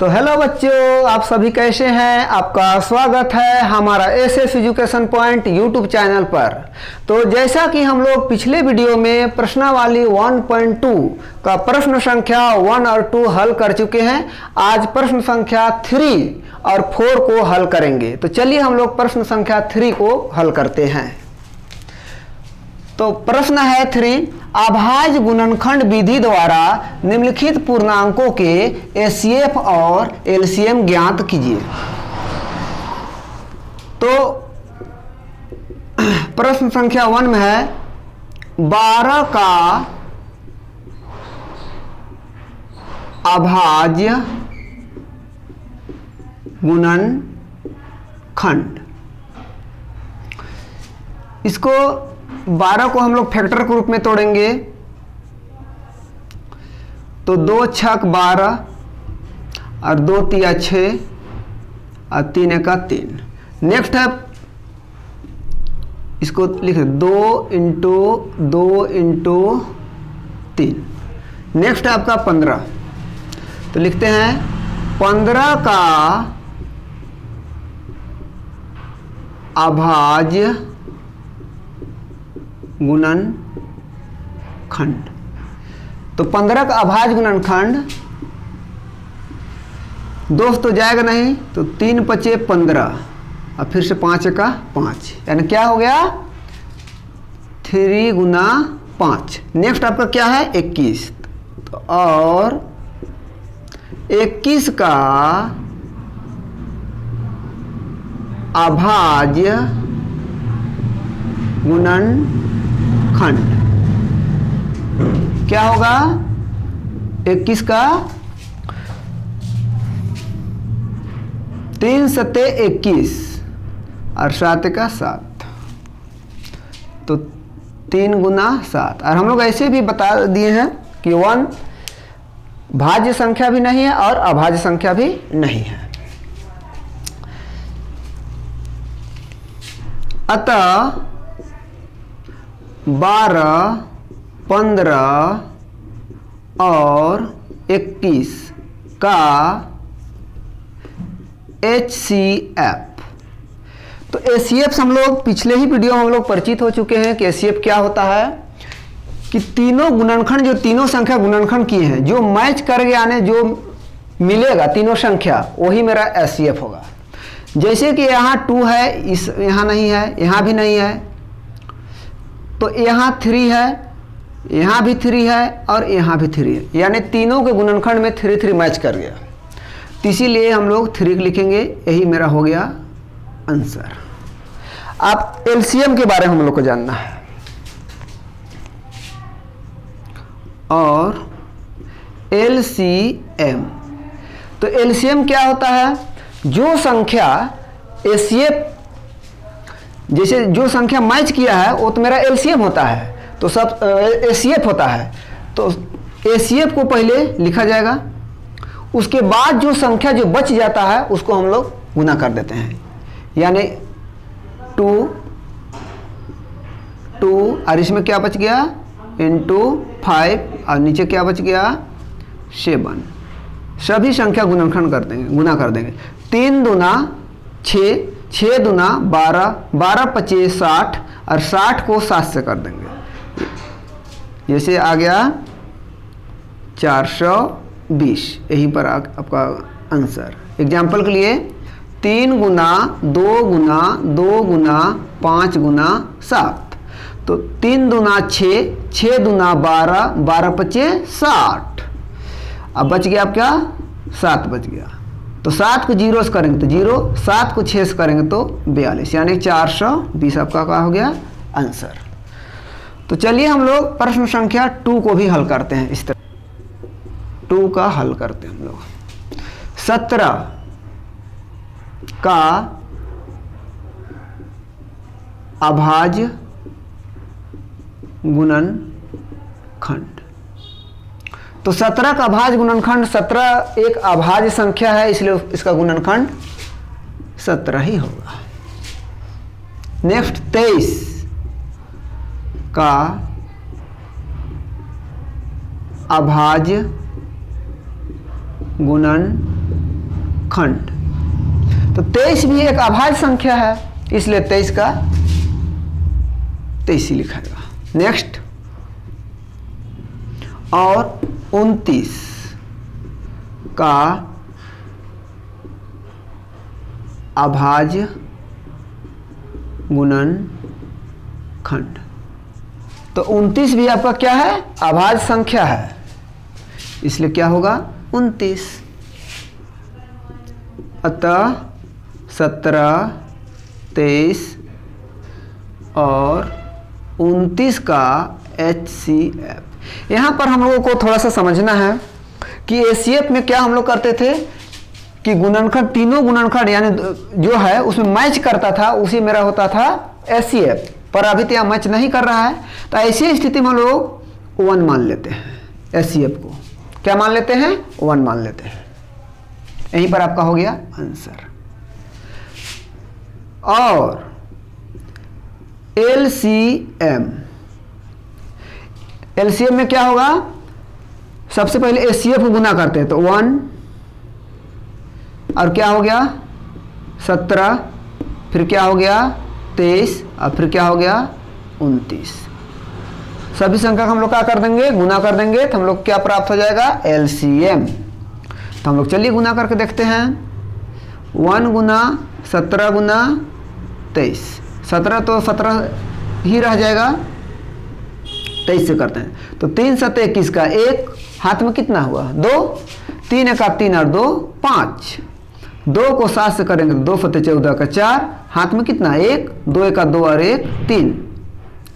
तो हेलो बच्चों, आप सभी कैसे हैं। आपका स्वागत है हमारा SS education point YouTube channel पर। तो जैसा कि हम लोग पिछले वीडियो में प्रश्नावली 1.2 का प्रश्न संख्या 1 और 2 हल कर चुके हैं। आज प्रश्न संख्या 3 और 4 को हल करेंगे। तो चलिए हम लोग प्रश्न संख्या 3 को हल करते हैं। तो प्रश्न है 3, अभाज्य गुणनखंड विधि द्वारा निम्नलिखित पूर्णांकों के एचसीएफ और एलसीएम ज्ञात कीजिए। तो प्रश्न संख्या 1 में है 12 का अभाज्य गुणनखंड। इसको 12 को हम लोग फैक्टर के रूप में तोड़ेंगे तो 2 छक 12 और 2 तिया 6 और 3 एका 3। नेक्स्ट है, इसको लिखे 2 इंटू 2 इंटू 3। नेक्स्ट है आपका 15। तो लिखते हैं 15 का अभाज्य गुणनखंड। तो 15 का अभाज्य गुणनखंड 2 तो जाएगा नहीं, तो 3 पचे 15 और फिर से 5 का 5, यानी क्या हो गया 3 गुना 5। नेक्स्ट आपका क्या है 21। तो और 21 का अभाज्य गुणनखंड क्या होगा 21 का 3 सत्ते 21 और 7 का 7, तो 3 गुना 7। और हम लोग ऐसे भी बता दिए हैं कि 1 भाज्य संख्या भी नहीं है और अभाज्य संख्या भी नहीं है। अतः 12, 15 और 21 का HCF। तो HCF हम लोग पिछले ही वीडियो में हम लोग परिचित हो चुके हैं कि HCF क्या होता है कि तीनों गुणनखंड, जो तीनों संख्या गुणनखंड किए हैं, जो मैच करके आने जो मिलेगा तीनों संख्या, वही मेरा HCF होगा। जैसे कि यहाँ 2 है, इस यहाँ नहीं है, यहाँ भी नहीं है, तो यहाँ 3 है, यहाँ भी 3 है और यहाँ भी 3 है, यानी तीनों के गुणनखंड में 3 3 मैच कर गया। तो इसीलिए हम लोग 3 लिखेंगे, यही मेरा हो गया आंसर। अब एलसीएम के बारे में हम लोग को जानना है। और एलसीएम, तो एलसीएम क्या होता है, जो संख्या एचसीएफ, जैसे जो संख्या मैच किया है वो तो मेरा एलसीएम होता है, तो सब एचसीएफ होता है। तो एचसीएफ को पहले लिखा जाएगा, उसके बाद जो संख्या जो बच जाता है उसको हम लोग गुना कर देते हैं, यानी 2 और इसमें क्या बच गया इंटू 5 और नीचे क्या बच गया 7। सभी संख्या गुणनखंड कर देंगे, गुना कर देंगे। 3 दूना 6, 6 दूना 12, 12 पचे 60 और 60 को 7 से कर देंगे। जैसे आ गया 420, यहीं पर आपका आंसर। एग्जाम्पल के लिए 3 गुना 2 गुना 2 गुना 5 गुना 7, तो 3 दूना 6, 6 दूना 12, 12 पचे 60। अब बच गया आपका 7 बच गया। तो 7 को 0 से करेंगे तो 0, 7 को 6 से करेंगे तो 42, यानी 420 आपका क्या हो गया आंसर। तो चलिए हम लोग प्रश्न संख्या 2 को भी हल करते हैं। इस तरह 2 का हल करते हैं हम लोग। 17 का अभाज्य गुणनखंड। तो 17 का अभाज्य गुणनखंड, 17 एक अभाज्य संख्या है, इसलिए इसका गुणनखंड 17 ही होगा। नेक्स्ट 23 का अभाज्य गुणनखंड। खंड। तो 23 भी एक अभाज्य संख्या है, इसलिए 23 का 23 ही लिखाएगा। नेक्स्ट, और 29 का अभाज्य गुणनखंड। तो 29 भी आपका क्या है? अभाज्य संख्या है, इसलिए क्या होगा? 29। अतः 17, 23 और 29 का HCF। यहाँ पर हम लोगों को थोड़ा सा समझना है कि HCF में क्या हम लोग करते थे कि गुणनखंड, तीनों गुणनखंड यानी जो है उसमें मैच करता था, उसी मेरा होता था HCF। पर अभी तो यहाँ मैच नहीं कर रहा है, तो ऐसी स्थिति में हम लोग 1 मान लेते हैं। HCF को क्या मान लेते हैं? 1 मान लेते हैं। यहीं पर आपका हो गया आंसर। और LCM, LCM में क्या होगा? सबसे पहले HCF को गुना करते हैं, तो 1 और क्या हो गया? 17, फिर क्या हो गया? 23 और फिर क्या हो गया? 29। सभी संख्या हम लोग क्या कर देंगे? गुना कर देंगे, तो हम लोग क्या प्राप्त हो जाएगा? LCM। तो हम लोग चलिए गुना करके देखते हैं। 1 गुना 17 गुना 23, 17 तो 17 ही रह जाएगा, 23 से करते हैं। तो 3 7 21 का 1, हाथ में कितना हुआ? 2, 3 1 3 और 2 5। 2 को 7 से करेंगे तो 2 फते 14 का 4, हाथ में कितना? 1, 2 1 2 और 1 3,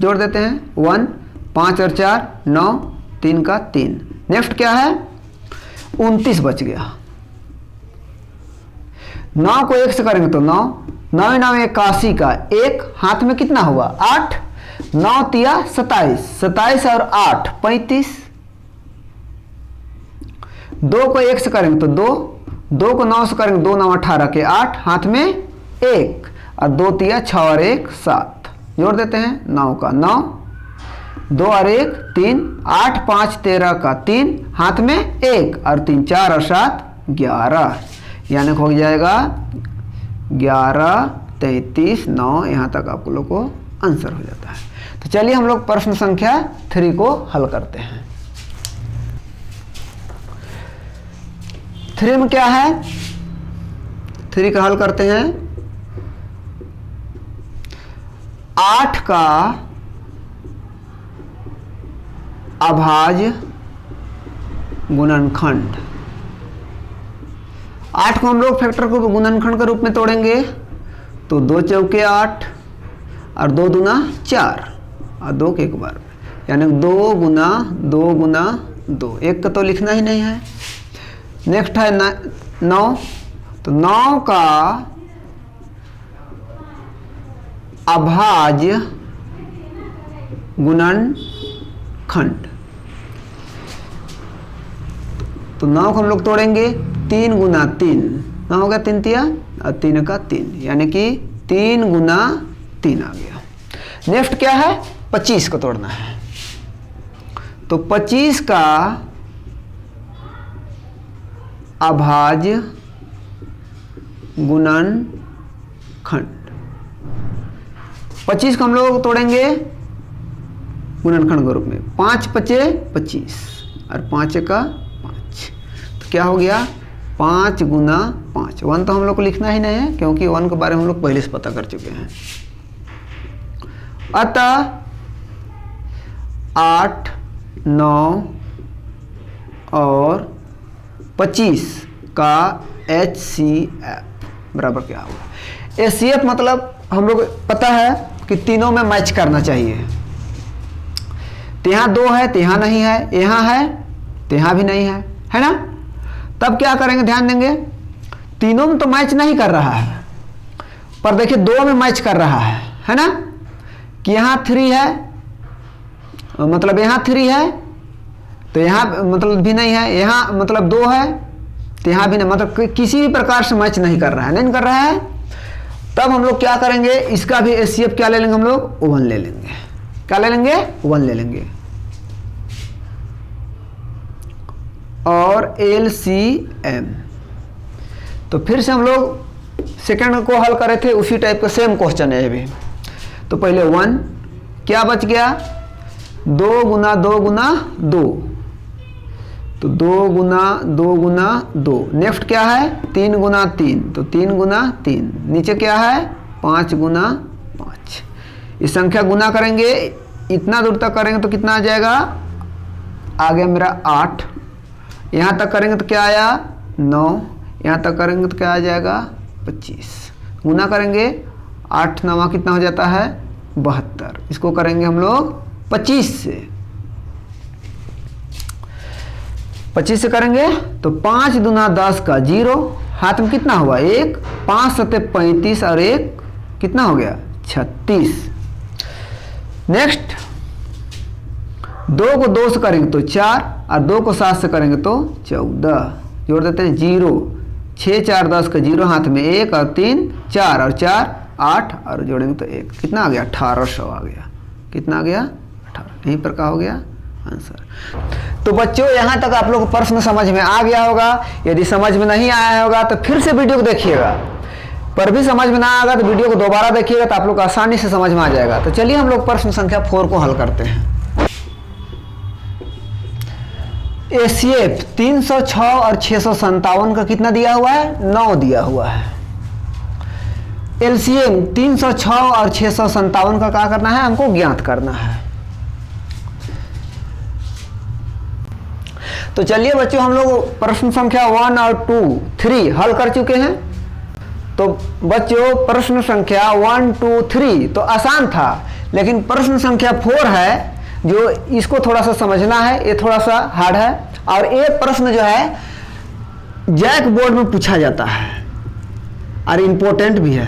जोड़ देते हैं 1, 5 और 4 9, 3 का 3। नेक्स्ट क्या है? 29 बच गया। 9 को 1 से करेंगे तो 9, 9 9 81 का 1, हाथ में कितना हुआ? 8, 9 तिया 27, 27 और 8 35। 2 को 1 से करेंगे तो 2, 2 को 9 से करेंगे 2 9 18 के 8, हाथ में 1 और 2 तिया 6 और 1 7, जोड़ देते हैं 9 का 9, 2 और 1 3, 8 5 13 का 3, हाथ में 1 और 3 4 और 7 11, यानी हो जाएगा 11 33 9। यहाँ तक आप लोग को आंसर हो जाता है। तो चलिए हम लोग प्रश्न संख्या 3 को हल करते हैं। 3 में क्या है? 3 का हल करते हैं। 8 का अभाज्य गुणनखंड। 8 को हम लोग फैक्टर को गुणनखंड के रूप में तोड़ेंगे, तो 2 चौके 8 और 2 दूना 4 और 2 के एक बार, यानी 2 गुना 2 गुना 2, 1 का तो लिखना ही नहीं है। नेक्स्ट है 9, तो 9 का अभाज्य गुणनखंड। तो 9 को हम लोग तोड़ेंगे, 3 गुना 3, 9 हो गया 3 तिया और 3 का 3, यानी कि 3 गुना 3 आ गया। नेक्स्ट क्या है? 25 को तोड़ना है, तो 25 का अभाज्य गुणनखंड। 25 को हम लोग तोड़ेंगे गुणनखंड के रूप में, 5 5 25 और 5 का 5, तो क्या हो गया? 5 गुना 5। 1 तो हम लोग को लिखना ही नहीं है, क्योंकि 1 के बारे में हम लोग पहले से पता कर चुके हैं। अतः 8 9 और 25 का HCF बराबर क्या होगा? HCF मतलब हम लोग पता है कि तीनों में मैच करना चाहिए। तो यहाँ 2 है तो यहाँ नहीं है, यहाँ है तो यहाँ भी नहीं है ना? तब क्या करेंगे? ध्यान देंगे, तीनों में तो मैच नहीं कर रहा है, पर देखिए 2 में मैच कर रहा है ना? कि यहाँ 3 है, मतलब यहाँ 3 है तो यहाँ मतलब भी नहीं है, यहाँ मतलब 2 है तो यहाँ भी नहीं, मतलब किसी भी प्रकार से मैच नहीं कर रहा है, नहीं कर रहा है। तब हम लोग क्या करेंगे? इसका भी HCF क्या ले लेंगे? हम लोग 1 ले लेंगे। क्या ले लेंगे? 1 ले लेंगे। और LCM, तो फिर से हम लोग सेकंड को हल करे थे, उसी टाइप का सेम क्वेश्चन है ये भी। तो पहले 1 क्या बच गया, 2 गुना 2 गुना 2, तो 2 गुना 2 गुना 2। नेक्स्ट क्या है 3 गुना 3, तो 3 गुना 3। नीचे क्या है 5 गुना 5। इस संख्या गुना करेंगे, इतना दूर तक करेंगे तो कितना आ जाएगा, आ गया मेरा 8। यहाँ तक करेंगे तो क्या आया 9, यहाँ तक करेंगे तो क्या आ जाएगा 25। गुना करेंगे 8 9 कितना हो जाता है 72। इसको करेंगे हम लोग 25 से, 25 से करेंगे तो 5 दूना 10 का 0, हाथ में कितना हुआ 1, 5 सत्ते 35 और 1 कितना हो गया 36। नेक्स्ट 2 को 2 से करेंगे तो 4 और 2 को 7 से करेंगे तो 14। जोड़ देते हैं 0, 6 4 10 का 0, हाथ में 1 और 3 4 और 4 8 और जोड़ेंगे तो 1, कितना आ गया 1800 आ गया। कितना आ गया 18। यहीं पर क्या हो गया आंसर। तो बच्चों यहाँ तक आप लोग को प्रश्न समझ में आ गया होगा। यदि समझ में नहीं आया होगा तो फिर से वीडियो को देखिएगा, पर भी समझ में ना आएगा तो वीडियो को दोबारा देखिएगा, तो आप लोग आसानी से समझ में आ जाएगा। तो चलिए हम लोग प्रश्न संख्या 4 को हल करते हैं। एसीएफ 306 और 657 का कितना दिया हुआ है 9 दिया हुआ है। एलसीएम 306 और 657 का क्या करना है हमको ज्ञात करना है। तो चलिए बच्चों हम लोग प्रश्न संख्या 1 और 2 3 हल कर चुके हैं। तो बच्चों प्रश्न संख्या 1 2 3 तो आसान था, लेकिन प्रश्न संख्या 4 है जो इसको थोड़ा सा समझना है, ये थोड़ा सा हार्ड है। और ये प्रश्न जो है जैक बोर्ड में पूछा जाता है और इम्पोर्टेंट भी है।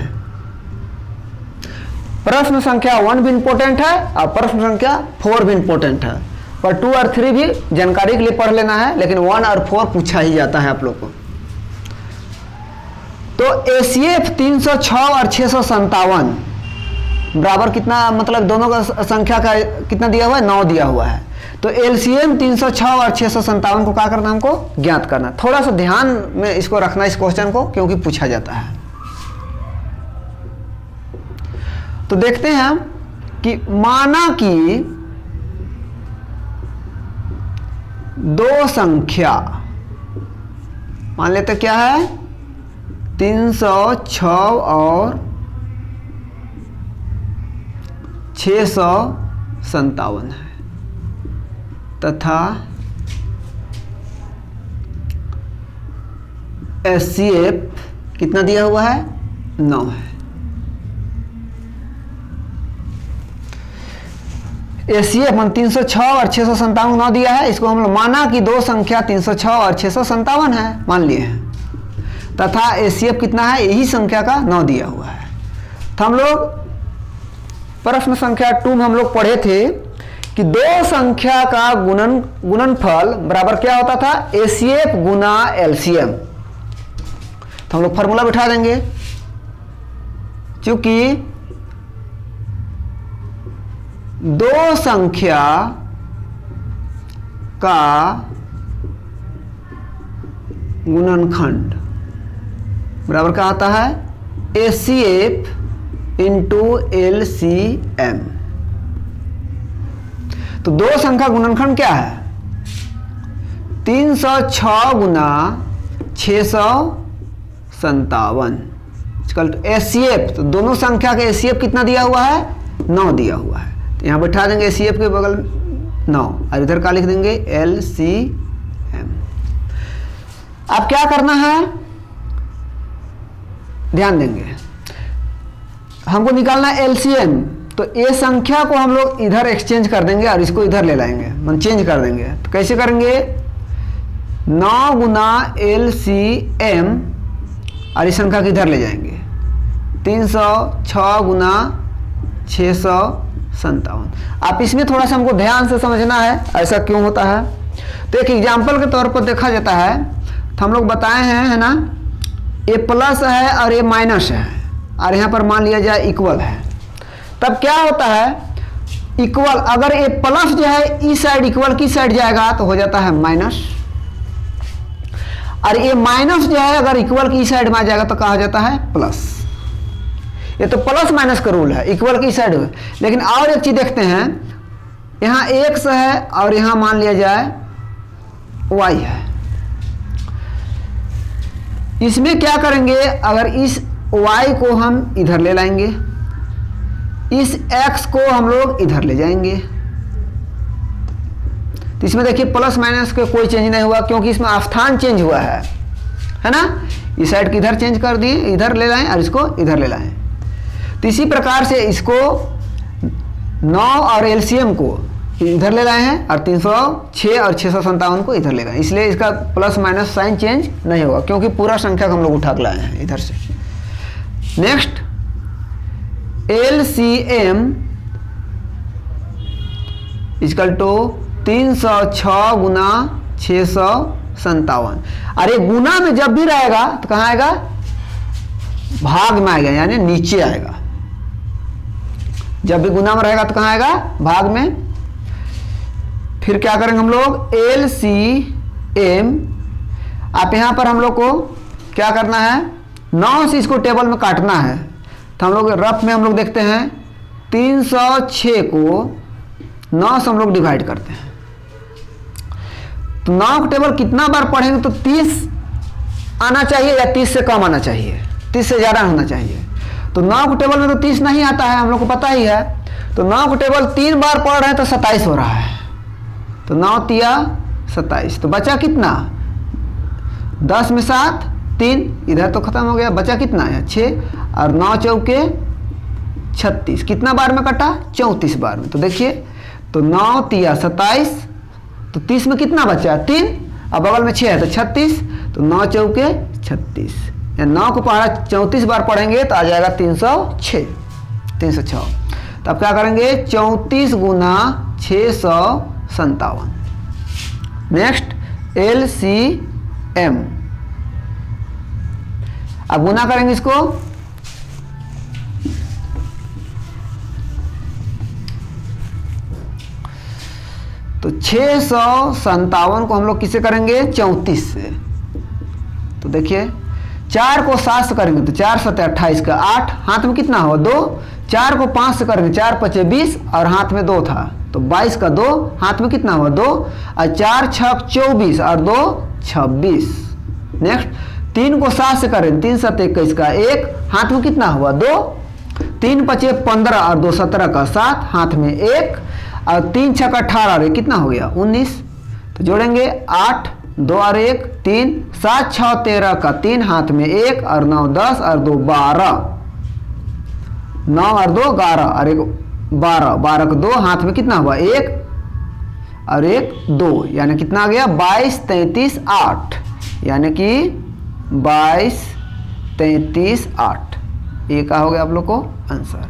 प्रश्न संख्या 1 भी इम्पोर्टेंट है और प्रश्न संख्या 4 भी इम्पोर्टेंट है, पर 2 और 3 भी जानकारी के लिए पढ़ लेना है, लेकिन 1 और 4 पूछा ही जाता है आप लोग को। तो एसीएफ 306 और 657 बराबर कितना, मतलब दोनों का संख्या का कितना दिया हुआ है 9 दिया हुआ है। तो एलसीएम 306 और 657 को क्या करना हमको ज्ञात करना। थोड़ा सा ध्यान में इसको रखना इस क्वेश्चन को, क्योंकि पूछा जाता है। तो देखते हैं हम कि माना कि दो संख्या, मान लेते क्या है 306 और 657 है, तथा एचसीएफ कितना दिया हुआ है 9 है। एचसीएफ 306 और 657 9 दिया है। इसको हम लोग माना कि दो संख्या 306 और 657 है, मान लिए हैं, तथा एचसीएफ कितना है यही संख्या का 9 दिया हुआ है। तो हम लोग प्रश्न संख्या 2 में हम लोग पढ़े थे कि दो संख्या का गुणनफल बराबर क्या होता था एचसीएफ गुना एलसीएम। तो हम लोग फॉर्मूला बिठा देंगे, क्योंकि दो संख्या का गुणनखंड बराबर क्या आता है एचसीएफ इंटू एलसीएम। तो दो संख्या गुणनखंड क्या है 306 गुना 657 एचसीएफ। तो दोनों संख्या का एचसीएफ कितना दिया हुआ है 9 दिया हुआ है। तो यहाँ बैठा देंगे एचसीएफ के बगल 9 और इधर का लिख देंगे एलसीएम। अब क्या करना है ध्यान देंगे, हमको निकालना है एलसीएम। तो ये संख्या को हम लोग इधर एक्सचेंज कर देंगे और इसको इधर ले लाएंगे, मतलब चेंज कर देंगे। तो कैसे करेंगे 9 गुना एलसीएम और इस संख्या को इधर ले जाएंगे 306 गुना 657। आप इसमें थोड़ा सा हमको ध्यान से समझना है ऐसा क्यों होता है। तो एक एग्जाम्पल के तौर पर देखा जाता है, तो हम लोग बताए हैं है ना, ये प्लस है और ये माइनस है और यहाँ पर मान लिया जाए इक्वल है। तब क्या होता है इक्वल, अगर ये प्लस जो है इस साइड इक्वल की साइड जाएगा तो हो जाता है माइनस, और ये माइनस जो है अगर इक्वल की साइड में आ जाएगा तो कहा जाता है प्लस। ये तो प्लस माइनस का रूल है इक्वल की साइड में। लेकिन और एक चीज देखते हैं, यहाँ x है और यहाँ मान लिया जाए y है। इसमें क्या करेंगे, अगर इस y को हम इधर ले लाएंगे, इस x को हम लोग इधर ले जाएंगे, तो इसमें देखिए प्लस माइनस के कोई चेंज नहीं हुआ क्योंकि इसमें स्थान चेंज हुआ है ना। इस साइड की इधर चेंज कर दिए, इधर ले लाएं और इसको इधर ले लाएं। तो इसी प्रकार से इसको 9 और एलसीएम को इधर ले लाए हैं और 306 और 657 को इधर ले गए, इसलिए इसका प्लस माइनस साइन चेंज नहीं होगा क्योंकि पूरा संख्या हम लोग उठा के लाए हैं इधर से। नेक्स्ट एलसीएम इक्वल टू 306 गुना 657। अरे गुना में जब भी रहेगा तो कहाँ आएगा, भाग में आएगा, यानी नीचे आएगा। जब भी गुना में रहेगा तो कहाँ आएगा, भाग में। फिर क्या करेंगे हम लोग, एलसीएम। आप यहां पर हम लोग को क्या करना है, 9 से इसको टेबल में काटना है। तो हम लोग रफ में हम लोग देखते हैं 306 को 9 से हम लोग डिवाइड करते हैं। तो 9 का टेबल कितना बार पढ़ेंगे तो 30 आना चाहिए या 30 से कम आना चाहिए, 30 से ज़्यादा होना चाहिए। तो 9 के टेबल में तो 30 नहीं आता है, हम लोग को पता ही है। तो 9 के टेबल 3 बार पढ़ रहे हैं तो 27 हो रहा है। तो 9 तिया 27, तो बचा कितना, 10 में 7 3, इधर तो खत्म हो गया, बचा कितना है 6 और 9 चौके 36। कितना बार में कटा, 34 बार में। तो देखिए, तो 9 तिया 27, तो 30 में कितना बचा 3, अब बगल में 6 है तो 36, तो 9 चौके 36, 9 को पढ़ा 34 बार पढ़ेंगे तो आ जाएगा 306। तो अब क्या करेंगे, 34 गुना 657। नेक्स्ट एलसीएम, अब गुना करेंगे इसको, तो 657 को हम लोग किससे करेंगे, 34 से। तो देखिए 4 को 7 से करेंगे तो 4 7 28 का 8, हाथ में कितना हुआ 2। 4 को 5 से करेंगे 4 5 20 और हाथ में 2 था तो 22 का 2, हाथ में कितना हुआ 2 और 4 6 24 और 2 26। नेक्स्ट 3 को 7 से करेंगे 3 7 21 का 1, हाथ में कितना हुआ 2। 3 5 15 और 2 17 का 7, हाथ में 1 और 3 6 का 18 कितना हो गया 19। तो जोड़ेंगे 8 2 और 1 3, 7 6 13 का 3, हाथ में 1 और 9 10 और 2 12, 9 और 2 11 और 1 12, 12 का 2, हाथ में कितना हुआ 1 और 1 2, यानी कितना आ गया 22 33 8, यानी कि 22 33 8। ये क्या हो गया आप लोग को आंसर।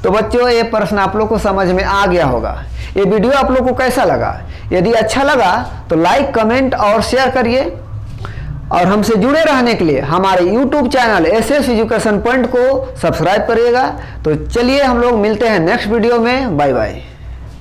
तो बच्चों ये प्रश्न आप लोग को समझ में आ गया होगा। ये वीडियो आप लोग को कैसा लगा, यदि अच्छा लगा तो लाइक कमेंट और शेयर करिए, और हमसे जुड़े रहने के लिए हमारे YouTube channel SS education point को सब्सक्राइब करिएगा। तो चलिए हम लोग मिलते हैं नेक्स्ट वीडियो में, बाय बाय।